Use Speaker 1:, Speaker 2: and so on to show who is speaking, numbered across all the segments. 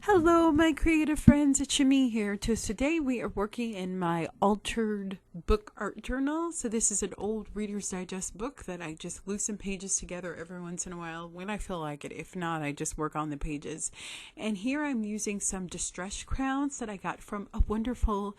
Speaker 1: Hello, my creative friends. It's Shami here. Today we are working in my altered book art journal. So this is an old Reader's Digest book that I just loosen pages together every once in a while when I feel like it. If not, I just work on the pages. And here I'm using some distress crowns that I got from a wonderful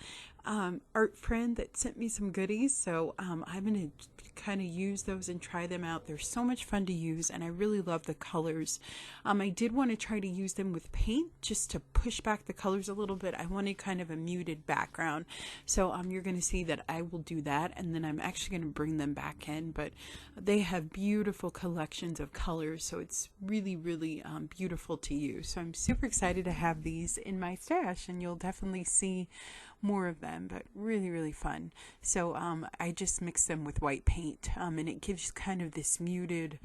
Speaker 1: art friend that sent me some goodies. So I'm going to kind of use those and try them out. They're so much fun to use, and I really love the colors. I did want to try to use them with paint just to push back the colors a little bit. I wanted kind of a muted background. So you're going to see that I will do that, and then I'm actually going to bring them back in. But they have beautiful collections of colors, so it's really, really beautiful to use. So I'm super excited to have these in my stash, and you'll definitely see more of them, but really, really fun. So I just mix them with white paint, and it gives kind of this muted,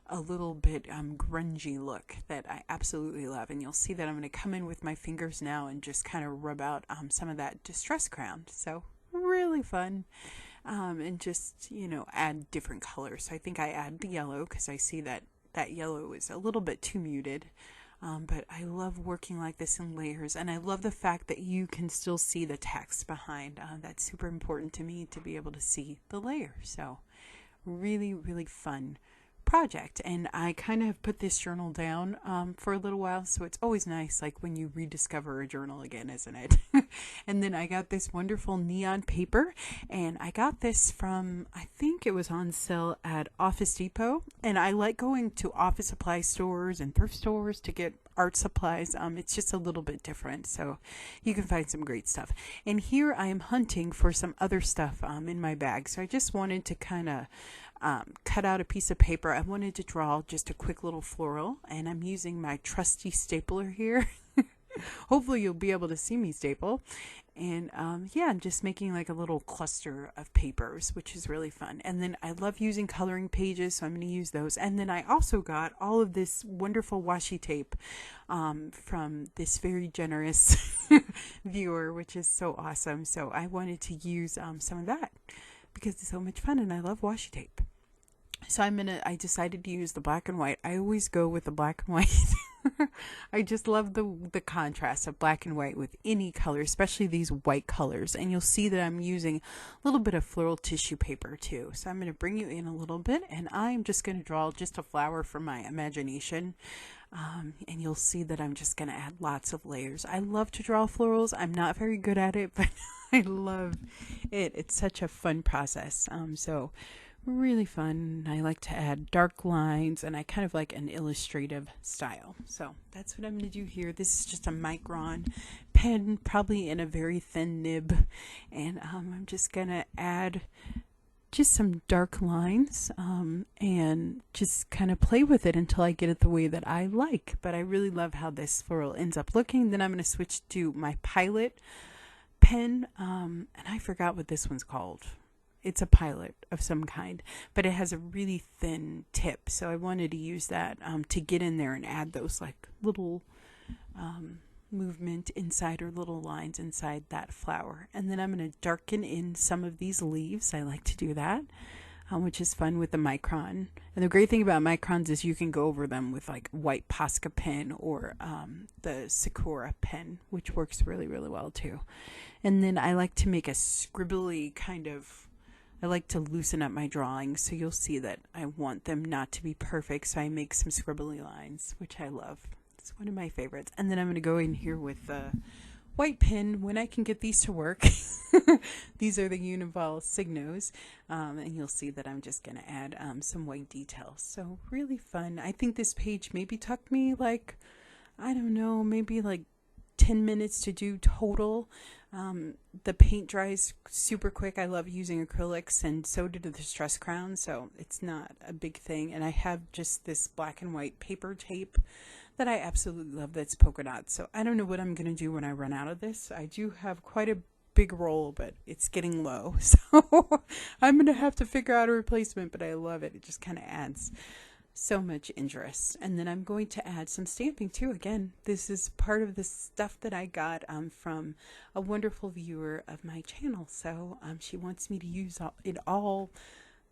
Speaker 1: a little bit grungy look that I absolutely love. And you'll see that I'm going to come in with my fingers now and just kind of rub out some of that distress crown. So really fun. And just, add different colors. So I think I add the yellow because I see that yellow is a little bit too muted. But I love working like this in layers, and I love the fact that you can still see the text behind. That's super important to me, to be able to see the layer. So really, really fun project. And I kind of have put this journal down for a little while, so it's always nice, like when you rediscover a journal again, isn't it? And then I got this wonderful neon paper, and I got this from, I think it was on sale at Office Depot. And I like going to office supply stores and thrift stores to get art supplies. It's just a little bit different, so you can find some great stuff. And here I am hunting for some other stuff in my bag, so I just wanted to kind of cut out a piece of paper. I wanted to draw just a quick little floral, and I'm using my trusty stapler here. Hopefully you'll be able to see me staple. And yeah, I'm just making like a little cluster of papers, which is really fun. And then I love using coloring pages, so I'm going to use those. And then I also got all of this wonderful washi tape from this very generous viewer, which is so awesome. So I wanted to use some of that because it's so much fun, and I love washi tape. So I decided to use the black and white. I always go with the black and white. I just love the contrast of black and white with any color, especially these white colors. And you'll see that I'm using a little bit of floral tissue paper too. So I'm going to bring you in a little bit, and I'm just going to draw just a flower from my imagination. And you'll see that I'm just going to add lots of layers. I love to draw florals. I'm not very good at it, but I love it. It's such a fun process. So really fun. I like to add dark lines, and I kind of like an illustrative style. So that's what I'm going to do here. This is just a micron pen, probably in a very thin nib. And I'm just going to add just some dark lines and just kind of play with it until I get it the way that I like. But I really love how this floral ends up looking. Then I'm going to switch to my Pilot pen, and I forgot what this one's called. It's a Pilot of some kind, but it has a really thin tip. So I wanted to use that to get in there and add those like little movement inside, or little lines inside that flower. And then I'm going to darken in some of these leaves. I like to do that, which is fun with the micron. And the great thing about microns is you can go over them with like white Posca pen or the Sakura pen, which works really, really well too. And then I like to make a scribbly kind of, I like to loosen up my drawings, so you'll see that I want them not to be perfect, so I make some scribbly lines, which I love. It's one of my favorites. And then I'm going to go in here with the white pen when I can get these to work. These are the Univol Signos, and you'll see that I'm just going to add some white details. So really fun. I think this page maybe took me like, I don't know, maybe like 10 minutes to do total. The paint dries super quick. I love using acrylics, and so did the distress crown, so it's not a big thing. And I have just this black and white paper tape that I absolutely love that's polka dots. So I don't know what I'm going to do when I run out of this. I do have quite a big roll, but it's getting low, so I'm going to have to figure out a replacement, but I love it. It just kind of adds so much interest. And then I'm going to add some stamping too. Again, this is part of the stuff that I got from a wonderful viewer of my channel. So she wants me to use it all.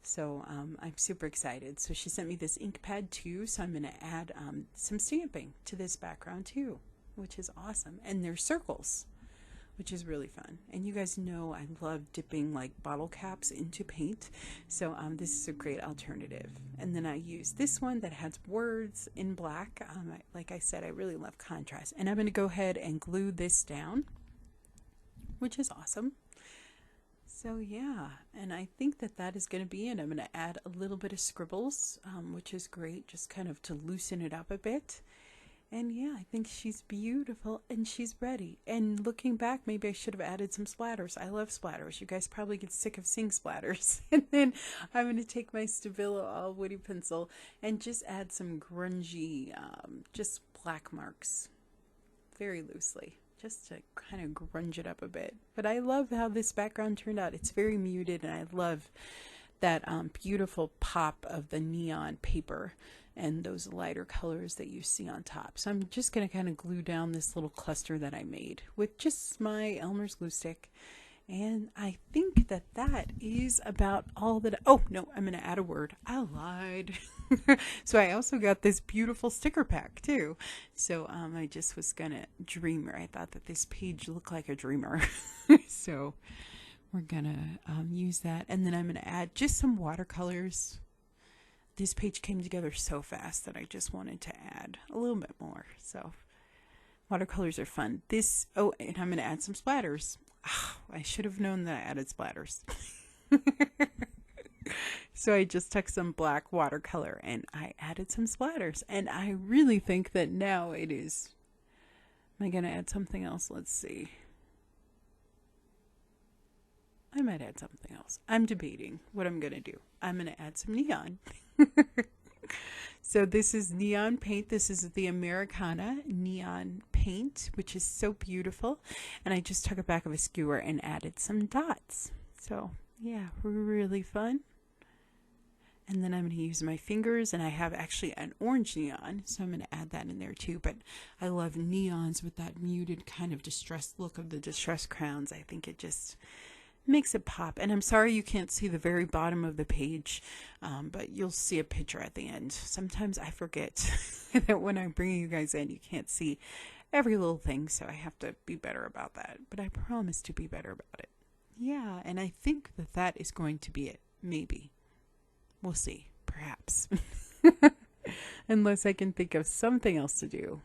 Speaker 1: So I'm super excited. So she sent me this ink pad too. So I'm going to add some stamping to this background too. which is awesome. And they're circles, which is really fun. And you guys know I love dipping like bottle caps into paint. So this is a great alternative. And then I use this one that has words in black. Like I said, I really love contrast. And I'm going to go ahead and glue this down, which is awesome. So yeah, and I think that that is going to be it. I'm going to add a little bit of scribbles, which is great, just kind of to loosen it up a bit. And yeah, I think she's beautiful and she's ready. And looking back, maybe I should have added some splatters. I love splatters. You guys probably get sick of seeing splatters. And then I'm going to take my Stabilo All Woody pencil and just add some grungy, just black marks very loosely, just to kind of grunge it up a bit. But I love how this background turned out. It's very muted, and I love that beautiful pop of the neon paper and those lighter colors that you see on top. So I'm just going to kind of glue down this little cluster that I made with just my Elmer's glue stick. And I think that that is about all that. Oh, no, I'm going to add a word. I lied. So I also got this beautiful sticker pack too. So I just was going to dreamer. I thought that this page looked like a dreamer. So we're going to use that. And then I'm going to add just some watercolors. This page came together so fast that I just wanted to add a little bit more. So watercolors are fun. Oh, and I'm going to add some splatters. Oh, I should have known that I added splatters. So I just took some black watercolor and I added some splatters. And I really think that now it is. Am I going to add something else? Let's see. I might add something else. I'm debating what I'm going to do. I'm going to add some neon. So this is neon paint. This is the Americana neon paint, which is so beautiful. And I just took a back of a skewer and added some dots. So yeah, really fun. And then I'm going to use my fingers, and I have actually an orange neon, so I'm going to add that in there too. But I love neons with that muted kind of distressed look of the distressed crowns. I think it just makes it pop. And I'm sorry you can't see the very bottom of the page, but you'll see a picture at the end. Sometimes I forget that when I bring you guys in, you can't see every little thing, so I have to be better about that. But I promise to be better about it. Yeah, and I think that that is going to be it. Maybe. We'll see. Perhaps. Unless I can think of something else to do.